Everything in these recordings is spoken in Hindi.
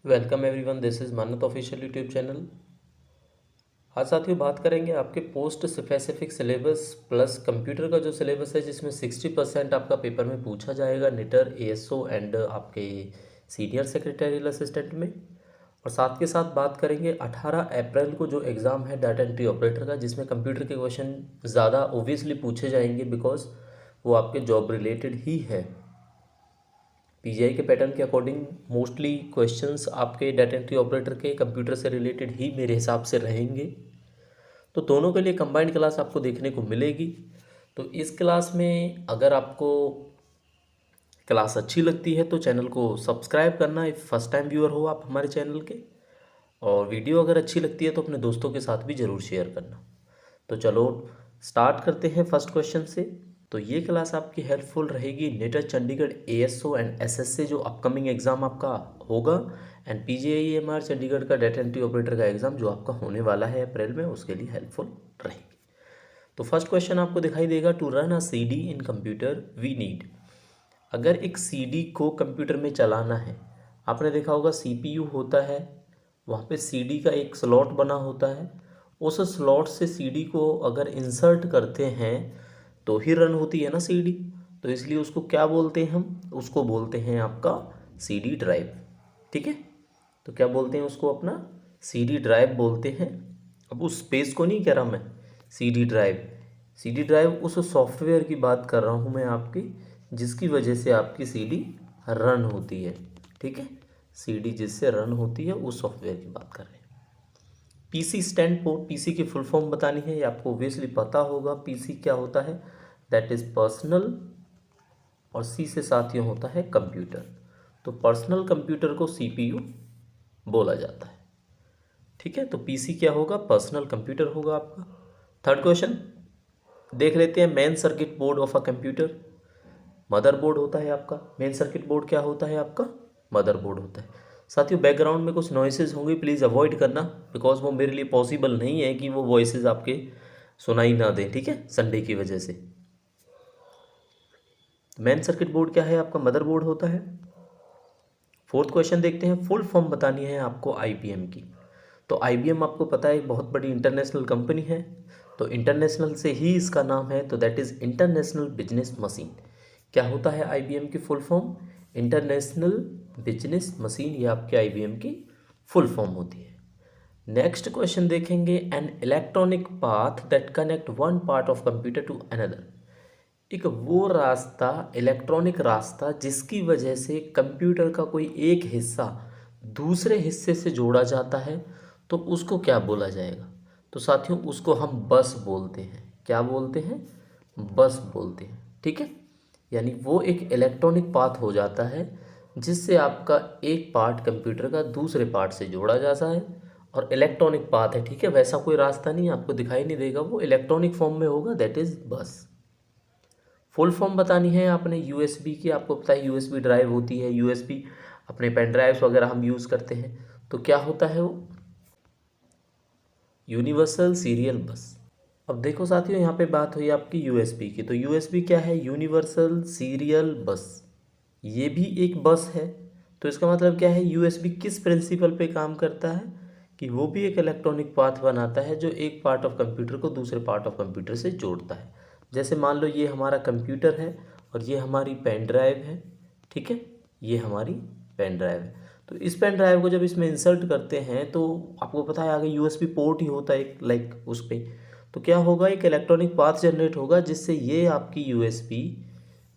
वेलकम एवरीवन, दिस इज़ मानत ऑफिशियल यूट्यूब चैनल। आज साथियों बात करेंगे आपके post specific syllabus plus computer का जो सिलेबस है, जिसमें 60% आपका पेपर में पूछा जाएगा निटर, एएसओ एंड आपके सीनियर सेक्रेटरियल असिस्टेंट में। और साथ के साथ बात करेंगे 18 अप्रैल को जो एग्ज़ाम है डाटा एंट्री ऑपरेटर का, जिसमें कंप्यूटर के क्वेश्चन ज़्यादा ओबियसली पूछे जाएंगे बिकॉज वो आपके जॉब रिलेटेड ही है। पीजीआई के पैटर्न के अकॉर्डिंग मोस्टली क्वेश्चंस आपके डाटा एंट्री ऑपरेटर के कंप्यूटर से रिलेटेड ही मेरे हिसाब से रहेंगे। तो दोनों के लिए कंबाइंड क्लास आपको देखने को मिलेगी। तो इस क्लास में अगर आपको क्लास अच्छी लगती है तो चैनल को सब्सक्राइब करना, इफ फर्स्ट टाइम व्यूअर हो आप हमारे चैनल के। और वीडियो अगर अच्छी लगती है तो अपने दोस्तों के साथ भी ज़रूर शेयर करना। तो चलो स्टार्ट करते हैं फर्स्ट क्वेश्चन से। तो ये क्लास आपकी हेल्पफुल रहेगी नेटर चंडीगढ़ एएसओ एंड एसएससी जो अपकमिंग एग्ज़ाम आपका होगा, एंड पीजीआईएमआर चंडीगढ़ का डाटा एंट्री ऑपरेटर का एग्ज़ाम जो आपका होने वाला है अप्रैल में, उसके लिए हेल्पफुल रहेगी। तो फर्स्ट क्वेश्चन आपको दिखाई देगा, to run a CD in computer we need. अगर एक सीडी को कंप्यूटर में चलाना है, आपने देखा होगा सीपीयू होता है, वहाँ पे सीडी का एक स्लॉट बना होता है। उस स्लॉट से सीडी को अगर इंसर्ट करते हैं तो ही रन होती है ना सीडी। तो इसलिए उसको क्या बोलते हैं हम, उसको बोलते हैं आपका सीडी ड्राइव। ठीक है, तो क्या बोलते हैं उसको, अपना सीडी ड्राइव बोलते हैं। अब उस स्पेस को नहीं कह रहा मैं, सीडी ड्राइव। सीडी ड्राइव उस सॉफ्टवेयर की बात कर रहा हूँ मैं आपकी, जिसकी वजह से आपकी सीडी रन होती है। ठीक है, सीडी जिससे रन होती है उस सॉफ्टवेयर की बात कर रहे हैं। पीसी स्टैंड फॉर, पीसी की फुल फॉर्म बतानी है, ये आपको ऑब्वियसली पता होगा पीसी क्या होता है, दैट इज़ पर्सनल, और सी से साथियों होता है कंप्यूटर। तो पर्सनल कंप्यूटर को सीपीयू बोला जाता है। ठीक है, तो पीसी क्या होगा, पर्सनल कंप्यूटर होगा आपका। थर्ड क्वेश्चन देख लेते हैं, main circuit board of a computer. Motherboard होता है आपका, मेन सर्किट बोर्ड क्या होता है आपका, मदरबोर्ड होता है। साथियों बैकग्राउंड में कुछ नॉइसेज होंगे, प्लीज़ अवॉइड करना, बिकॉज वो मेरे लिए पॉसिबल नहीं है कि वो वॉइसेज आपके सुनाई ना दें। ठीक है, संडे की वजह से। मेन सर्किट बोर्ड क्या है आपका, मदरबोर्ड होता है। फोर्थ क्वेश्चन देखते हैं, फुल फॉर्म बतानी है आपको आईबीएम की। तो आईबीएम आपको पता है एक बहुत बड़ी इंटरनेशनल कंपनी है, तो इंटरनेशनल से ही इसका नाम है, तो that is international business machine. क्या होता है आईबीएम की full form, international business machine, ये आपके आईबीएम की फुल फॉर्म होती है। नेक्स्ट क्वेश्चन देखेंगे, an electronic path that connect one part of computer to another. एक वो रास्ता, इलेक्ट्रॉनिक रास्ता, जिसकी वजह से कंप्यूटर का कोई एक हिस्सा दूसरे हिस्से से जोड़ा जाता है, तो उसको क्या बोला जाएगा। तो साथियों उसको हम बस बोलते हैं। क्या बोलते हैं, बस बोलते हैं। ठीक है, यानी वो एक इलेक्ट्रॉनिक पाथ हो जाता है जिससे आपका एक पार्ट कंप्यूटर का दूसरे पार्ट से जोड़ा जाता है, और इलेक्ट्रॉनिक पाथ है। ठीक है, वैसा कोई रास्ता नहीं आपको दिखाई नहीं देगा, वो इलेक्ट्रॉनिक फॉर्म में होगा, दैट इज़ बस। फुल फॉर्म बतानी है आपने यूएसबी की, आपको पता है यूएसबी ड्राइव होती है, यूएसबी अपने पेन ड्राइव्स वगैरह हम यूज़ करते हैं। तो क्या होता है वो, यूनिवर्सल सीरियल बस। अब देखो साथियों, यहाँ पे बात हुई आपकी यूएसबी की, तो यूएसबी क्या है, यूनिवर्सल सीरियल बस। ये भी एक बस है। तो इसका मतलब क्या है, यूएसबी किस प्रिंसिपल पे काम करता है, कि वो भी एक इलेक्ट्रॉनिक पाथ बनाता है जो एक पार्ट ऑफ कंप्यूटर को दूसरे पार्ट ऑफ कंप्यूटर से जोड़ता है। जैसे मान लो ये हमारा कंप्यूटर है और ये हमारी पेन ड्राइव है। ठीक है, ये हमारी पेन ड्राइव है। तो इस पेन ड्राइव को जब इसमें इंसर्ट करते हैं तो आपको पता है आगे यूएसबी पोर्ट ही होता है एक, लाइक उस पर। तो क्या होगा, एक इलेक्ट्रॉनिक पाथ जनरेट होगा जिससे ये आपकी यूएसबी,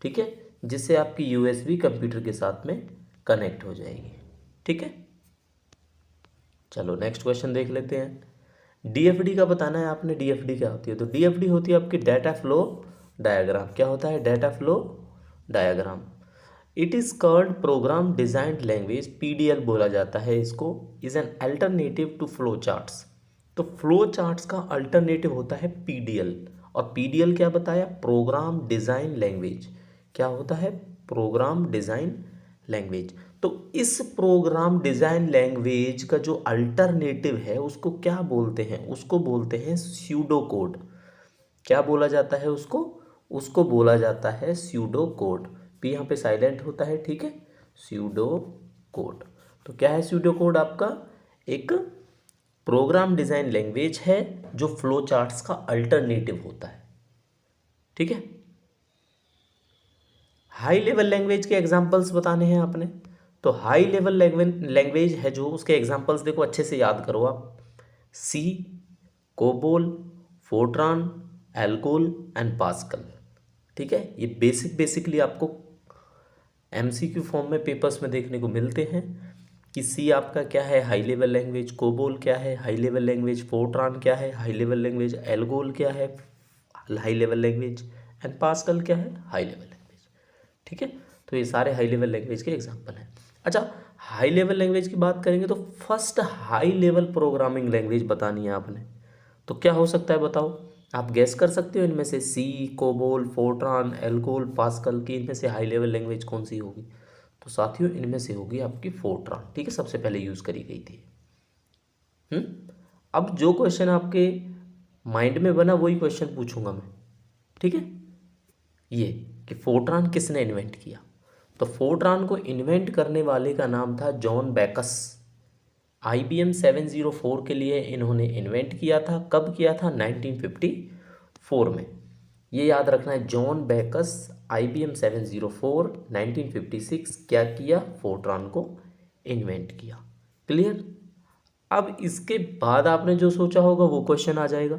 ठीक है, जिससे आपकी यूएसबी कंप्यूटर के साथ में कनेक्ट हो जाएगी। ठीक है, चलो नेक्स्ट क्वेश्चन देख लेते हैं। डीएफडी का बताना है आपने, डीएफडी क्या होती है। तो डीएफडी होती है आपकी डाटा फ्लो डायग्राम। क्या होता है, data flow diagram. It is called program designed language, PDL बोला जाता है इसको, is an alternative to flow charts. तो फ्लो चार्ट्स का अल्टरनेटिव होता है पीडीएल, और पीडीएल क्या बताया, प्रोग्राम डिज़ाइन लैंग्वेज। क्या होता है, प्रोग्राम डिज़ाइन लैंग्वेज। तो इस प्रोग्राम डिज़ाइन लैंग्वेज का जो अल्टरनेटिव है उसको क्या बोलते हैं, उसको बोलते हैं स्यूडो कोड। क्या बोला जाता है उसको, उसको बोला जाता है स्यूडो कोड। पी यहाँ पे साइलेंट होता है। ठीक है, स्यूडो कोड। तो क्या है स्यूडो कोड? आपका एक प्रोग्राम डिज़ाइन लैंग्वेज है जो फ्लो चार्ट्स का अल्टरनेटिव होता है। ठीक है, हाई लेवल लैंग्वेज के एग्जांपल्स बताने हैं आपने। तो हाई लेवल लैंग्वेज है जो, उसके एग्जांपल्स देखो, अच्छे से याद करो आप। C, COBOL, FORTRAN, ALGOL and Pascal. ठीक है, ये बेसिकली आपको एमसीक्यू फॉर्म में पेपर्स में देखने को मिलते हैं कि सी आपका क्या है, हाई लेवल लैंग्वेज, कोबोल क्या है, हाई लेवल लैंग्वेज, फोर्ट्रान क्या है, हाई लेवल लैंग्वेज, एल्गोल क्या है, high level language, and pascal क्या है, हाई लेवल लैंग्वेज। ठीक है, तो ये सारे हाई लेवल लैंग्वेज के एग्जांपल हैं। अच्छा, हाई लेवल लैंग्वेज की बात करेंगे तो first high level programming language बतानी है आपने। तो क्या हो सकता है बताओ? आप गैस कर सकते हो इनमें से? सी, कोबोल, फोर्ट्रान, एल्गोल, पास्कल की इनमें से हाई लेवल लैंग्वेज कौन सी होगी? तो साथियों इनमें से होगी आपकी फोर्ट्रान। ठीक है, सबसे पहले यूज़ करी गई थी। अब जो क्वेश्चन आपके माइंड में बना वही क्वेश्चन पूछूंगा मैं। ठीक है, ये कि फोर्ट्रान किसने इन्वेंट किया? तो फोर्ट्रान को इन्वेंट करने वाले का नाम था जॉन बैकस। IBM 704 के लिए इन्होंने इन्वेंट किया था। कब किया था? 1954 में। ये याद रखना है, जॉन बैकस, IBM 704, 1956 क्या किया? फोर्ट्रान को इन्वेंट किया। क्लियर? अब इसके बाद आपने जो सोचा होगा वो क्वेश्चन आ जाएगा,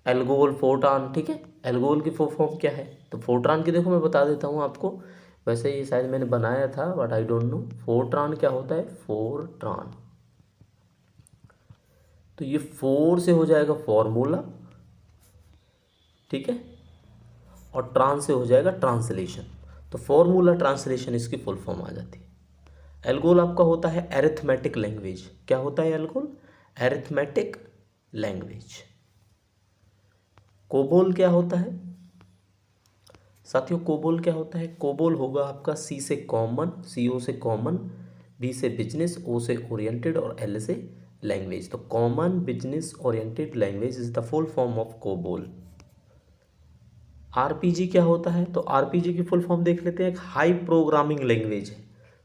एल्गोल, फोर्ट्रान। ठीक है, एल्गोल की फुल फॉर्म क्या है? तो फोर्ट्रान की देखो मैं बता देता हूँ आपको, वैसे ये शायद मैंने बनाया था but I don't know. Fortran क्या होता है? फोर्ट्रान, तो ये फोर से हो जाएगा फॉर्मूला, ठीक है, और ट्रांस से हो जाएगा ट्रांसलेशन। तो फॉर्मूला ट्रांसलेशन इसकी फुल फॉर्म आ जाती है। एल्गोल आपका होता है एरिथमेटिक लैंग्वेज। क्या होता है एल्गोल? Arithmetic language. कोबोल क्या होता है साथियों? कोबोल क्या होता है? कोबोल होगा आपका सी से कॉमन, CO से कॉमन, B से बिजनेस, O से ओरिएंटेड और L से लैंग्वेज। तो common business oriented language is the full form of COBOL. RPG क्या होता है? तो RPG की फुल फॉर्म देख लेते हैं। एक हाई प्रोग्रामिंग लैंग्वेज है।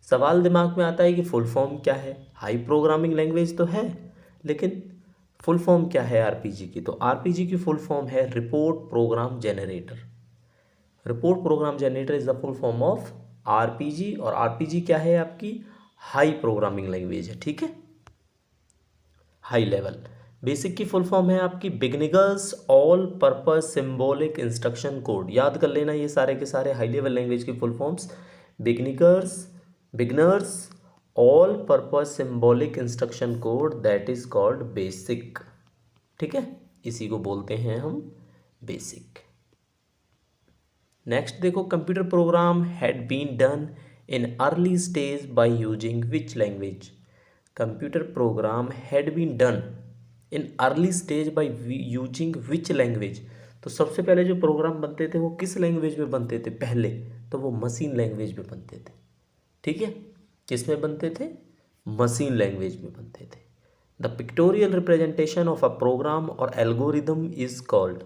सवाल दिमाग में आता है कि फुल फॉर्म क्या है? हाई प्रोग्रामिंग लैंग्वेज तो है, लेकिन फुल फॉर्म क्या है RPG की? तो RPG की फुल फॉर्म है report program generator. Report program generator is the full form of RPG। और RPG क्या है? आपकी हाई प्रोग्रामिंग लैंग्वेज है। ठीक है, हाई लेवल। बेसिक की फुल फॉर्म है आपकी beginners all purpose symbolic instruction code. याद कर लेना ये सारे के सारे हाई लेवल लैंग्वेज की full forms. Beginners all purpose symbolic instruction code, that is called BASIC. ठीक है, इसी को बोलते हैं हम बेसिक। नेक्स्ट देखो, computer program had been done in early stage by using which language? Computer program had been done in early stage by using which language? तो सबसे पहले जो प्रोग्राम बनते थे वो किस लैंग्वेज में बनते थे? पहले तो वो मशीन लैंग्वेज में बनते थे। ठीक है, किस में बनते थे? मशीन लैंग्वेज में बनते थे। The pictorial representation of a program और एल्गोरिदम इज कॉल्ड।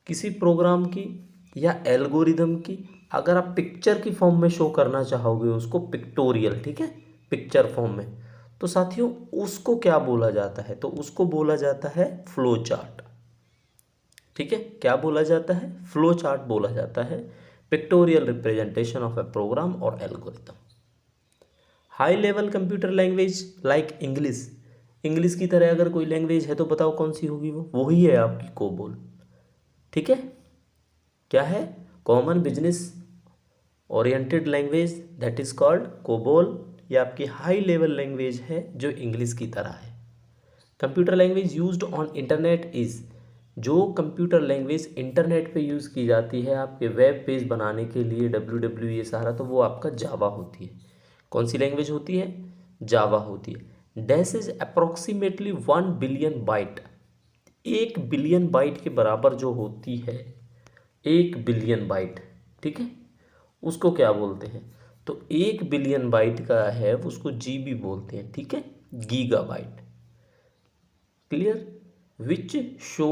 किसी प्रोग्राम की या एल्गोरिदम की अगर आप पिक्चर की फॉर्म में शो करना चाहोगे उसको, पिक्टोरियल, ठीक है, पिक्चर फॉर्म में, तो साथियों उसको क्या बोला जाता है? तो उसको बोला जाता है फ्लो चार्ट। ठीक है, क्या बोला जाता है? फ्लो चार्ट बोला जाता है pictorial representation of a program और algorithm. High level computer language like English, English की तरह अगर कोई लैंग्वेज है तो बताओ कौन सी होगी? वो वही है आपकी कोबोल। ठीक है, क्या है? Common business oriented language, that is called COBOL. ये आपकी हाई लेवल लैंग्वेज है जो इंग्लिश की तरह है। Computer language used on internet is, जो कंप्यूटर लैंग्वेज इंटरनेट पे यूज़ की जाती है आपके वेब पेज बनाने के लिए, WW ये सारा, तो वो आपका जावा होती है। कौन सी लैंग्वेज होती है? जावा होती है। Dash is approximately 1 billion byte, 1 billion byte के बराबर जो होती है, 1 बिलियन बाइट, ठीक है, उसको क्या बोलते हैं? तो 1 बिलियन बाइट का है उसको GB बोलते हैं। ठीक है, gigabyte. Clear? Which show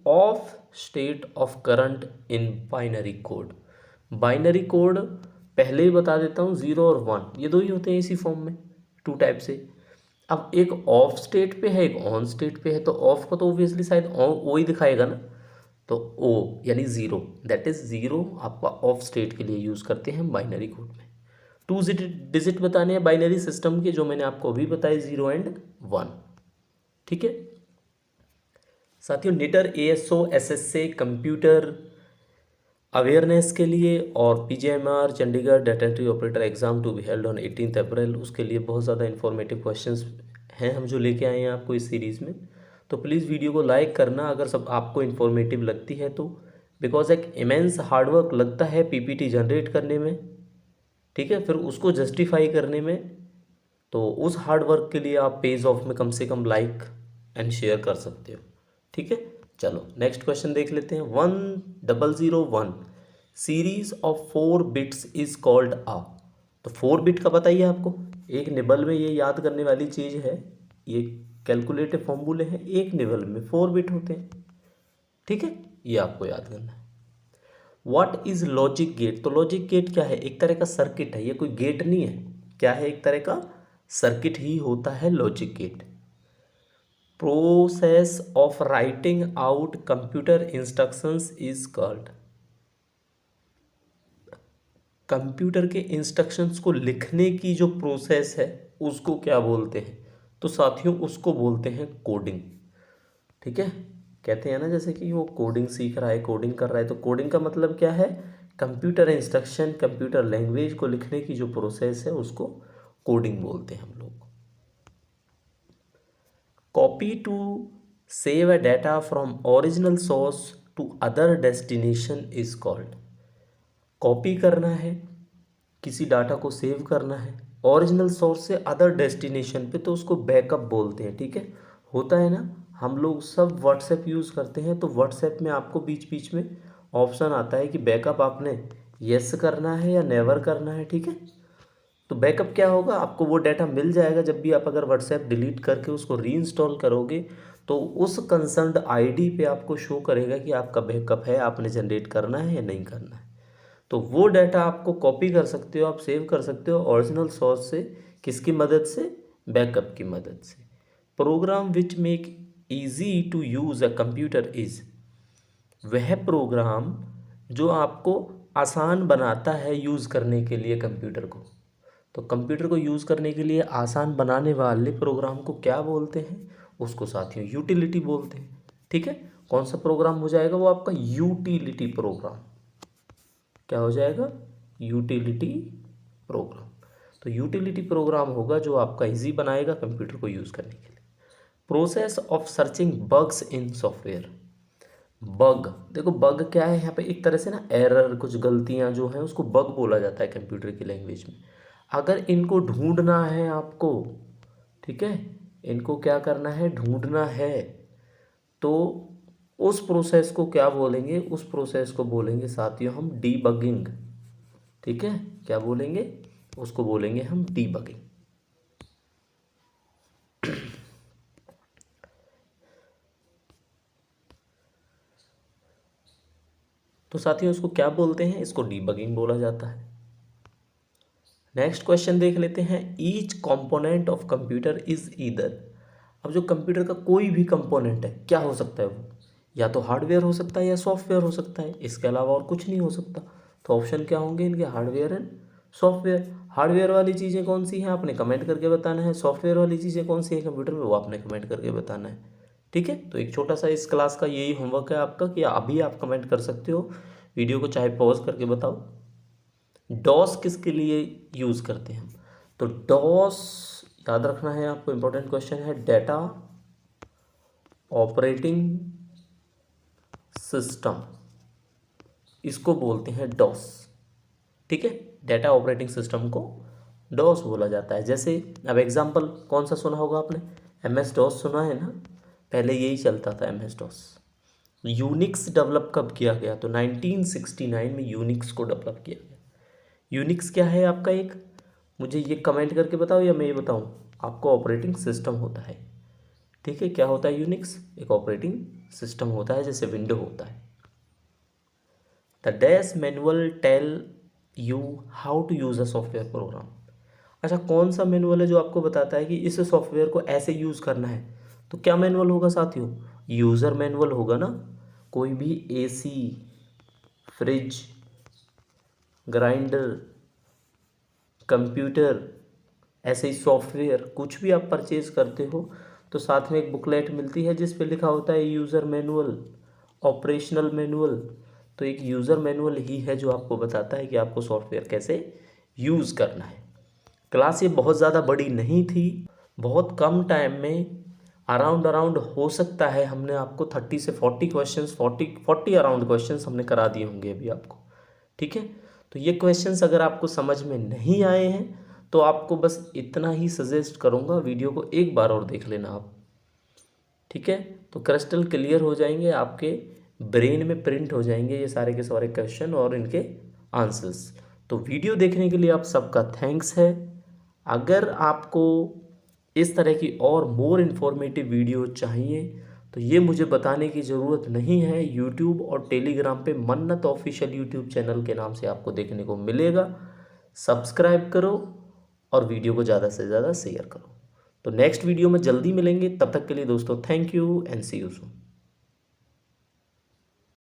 off state of current in binary code. Binary code पहले ही बता देता हूँ, 0 और 1 ये दो ही होते हैं इसी फॉर्म में, टू टाइप से। अब एक ऑफ स्टेट पे है, एक ऑन स्टेट पे है, तो ऑफ को तो ऑब्वियसली शायद ओ ही दिखाएगा ना, तो ओ यानी ज़ीरो, दैट इज़ ज़ीरो आपका ऑफ स्टेट के लिए यूज़ करते हैं बाइनरी कोड में। 2 डिजिट बताने हैं बाइनरी सिस्टम के, जो मैंने आपको अभी बताया, 0 एंड 1। ठीक है साथियों, निटर ASO SSA कंप्यूटर अवेयरनेस के लिए और PGMR Chandigarh data entry operator exam to be held on 18 April, उसके लिए बहुत ज़्यादा इन्फॉर्मेटिव क्वेश्चंस हैं हम जो लेके आए हैं आपको इस सीरीज़ में। तो प्लीज़ वीडियो को लाइक करना अगर सब आपको इन्फॉर्मेटिव लगती है तो, बिकॉज एक इमेंस हार्डवर्क लगता है PPT जनरेट करने में, ठीक है, फिर उसको जस्टिफाई करने में। तो उस हार्डवर्क के लिए आप पेज ऑफ में कम से कम लाइक एंड शेयर कर सकते हो। ठीक है, चलो नेक्स्ट क्वेश्चन देख लेते हैं। 1001 series of 4 bits is called आ। तो 4 बिट का बताइए आपको, एक निबल में ये याद करने वाली चीज़ है, ये कैलकुलेटिव फॉर्मूले हैं, एक निबल में 4 बिट होते हैं। ठीक है, ये आपको याद करना है। What is logic gate? तो लॉजिक गेट क्या है? एक तरह का सर्किट है, ये कोई गेट नहीं है, क्या है? एक तरह का सर्किट ही होता है logic gate. Process of writing out computer instructions is called. Computer के इंस्ट्रक्शंस को लिखने की जो प्रोसेस है उसको क्या बोलते हैं? तो साथियों उसको बोलते हैं कोडिंग। ठीक है, कहते हैं ना जैसे कि वो कोडिंग सीख रहा है, कोडिंग कर रहा है, तो कोडिंग का मतलब क्या है? कंप्यूटर इंस्ट्रक्शन, कंप्यूटर लैंग्वेज को लिखने की जो प्रोसेस है उसको कोडिंग बोलते हैं हम लोग। Copy to save a data from original source to other destination is called. Copy करना है, किसी डाटा को सेव करना है ओरिजिनल सोर्स से अदर डेस्टिनेशन पे, तो उसको बैकअप बोलते हैं। ठीक है, होता है ना, हम लोग सब व्हाट्सएप यूज़ करते हैं, तो व्हाट्सएप में आपको बीच बीच में ऑप्शन आता है कि बैकअप आपने यस करना है या नेवर करना है। ठीक है, तो बैकअप क्या होगा, आपको वो डाटा मिल जाएगा जब भी आप अगर व्हाट्सएप डिलीट करके उसको रीइंस्टॉल करोगे, तो उस कंसर्न्ड आईडी पे आपको शो करेगा कि आपका बैकअप है, आपने जनरेट करना है या नहीं करना है। तो वो डाटा आपको कॉपी कर सकते हो, आप सेव कर सकते हो ओरिजिनल सोर्स से, किसकी मदद से? बैकअप की मदद से। Program which make easy to use a computer is, वह प्रोग्राम जो आपको आसान बनाता है यूज़ करने के लिए कंप्यूटर को। तो कंप्यूटर को यूज़ करने के लिए आसान बनाने वाले प्रोग्राम को क्या बोलते हैं? उसको साथियों यूटिलिटी बोलते हैं। ठीक है, कौन सा प्रोग्राम हो जाएगा वो आपका? Utility programme. क्या हो जाएगा? Utility programme. तो यूटिलिटी प्रोग्राम होगा जो आपका इजी बनाएगा कंप्यूटर को यूज़ करने के लिए। Process of searching bugs in software. Bug, देखो बग क्या है यहाँ पे? एक तरह से ना एरर, कुछ गलतियाँ जो हैं उसको बग बोला जाता है कंप्यूटर की लैंग्वेज में। अगर इनको ढूंढना है आपको, ठीक है, इनको क्या करना है? ढूंढना है, तो उस प्रोसेस को क्या बोलेंगे? उस प्रोसेस को बोलेंगे साथियों हम डीबगिंग। ठीक है, क्या बोलेंगे? उसको बोलेंगे हम डीबगिंग। तो साथियों इसको क्या बोलते हैं? इसको डीबगिंग बोला जाता है। नेक्स्ट क्वेश्चन देख लेते हैं। Each component of computer is either. अब जो कंप्यूटर का कोई भी कंपोनेंट है, क्या हो सकता है वो? या तो हार्डवेयर हो सकता है या सॉफ्टवेयर हो सकता है, इसके अलावा और कुछ नहीं हो सकता। तो ऑप्शन क्या होंगे इनके? Hardware and software. हार्डवेयर वाली चीज़ें कौन सी हैं आपने कमेंट करके बताना है, सॉफ्टवेयर वाली चीज़ें कौन सी हैं कंप्यूटर में वो आपने कमेंट करके बताना है। ठीक है, तो एक छोटा सा इस क्लास का यही होमवर्क है आपका कि अभी आप कमेंट कर सकते हो, वीडियो को चाहे पॉज करके बताओ। डॉस किसके लिए यूज़ करते हैं? तो डॉस याद रखना है आपको, इंपॉर्टेंट क्वेश्चन है। डाटा ऑपरेटिंग सिस्टम, इसको बोलते हैं डॉस। ठीक है, डाटा ऑपरेटिंग सिस्टम को डॉस बोला जाता है। जैसे अब एग्जांपल कौन सा सुना होगा आपने? MS डॉस सुना है ना, पहले यही चलता था MS डॉस। यूनिक्स डेवलप कब किया गया? तो 1969 में यूनिक्स को डेवलप किया गया। यूनिक्स क्या है आपका? एक मुझे ये कमेंट करके बताओ या मैं ये बताऊँ आपको? ऑपरेटिंग सिस्टम होता है। ठीक है, क्या होता है यूनिक्स? एक ऑपरेटिंग सिस्टम होता है, जैसे विंडो होता है। The dash manual tell you how to use a software program. अच्छा, कौन सा मैनुअल है जो आपको बताता है कि इस सॉफ्टवेयर को ऐसे यूज़ करना है? तो क्या मैनुअल होगा साथियों? यूज़र मैनुअल होगा ना। कोई भी एसी, फ्रिज, ग्राइंडर, कंप्यूटर, ऐसे ही सॉफ्टवेयर कुछ भी आप परचेज करते हो तो साथ में एक बुकलेट मिलती है जिस पे लिखा होता है यूज़र मैनुअल, ऑपरेशनल मैनुअल। तो एक यूज़र मैनुअल ही है जो आपको बताता है कि आपको सॉफ्टवेयर कैसे यूज़ करना है। क्लास ये बहुत ज़्यादा बड़ी नहीं थी, बहुत कम टाइम में अराउंड अराउंड हो सकता है हमने आपको 30 से 40 क्वेश्चंस, 40 अराउंड क्वेश्चंस हमने करा दिए होंगे अभी आपको। ठीक है, तो ये क्वेश्चंस अगर आपको समझ में नहीं आए हैं तो आपको बस इतना ही सजेस्ट करूँगा, वीडियो को एक बार और देख लेना आप। ठीक है, तो क्रिस्टल क्लियर हो जाएंगे, आपके ब्रेन में प्रिंट हो जाएंगे ये सारे के सारे क्वेश्चन और इनके आंसर्स। तो वीडियो देखने के लिए आप सबका थैंक्स है। अगर आपको इस तरह की और मोर इन्फॉर्मेटिव वीडियो चाहिए तो ये मुझे बताने की ज़रूरत नहीं है, यूट्यूब और टेलीग्राम पे मन्नत ऑफिशियल यूट्यूब चैनल के नाम से आपको देखने को मिलेगा। सब्सक्राइब करो और वीडियो को ज़्यादा से ज़्यादा शेयर करो। तो नेक्स्ट वीडियो में जल्दी मिलेंगे, तब तक के लिए दोस्तों thank you and see you soon.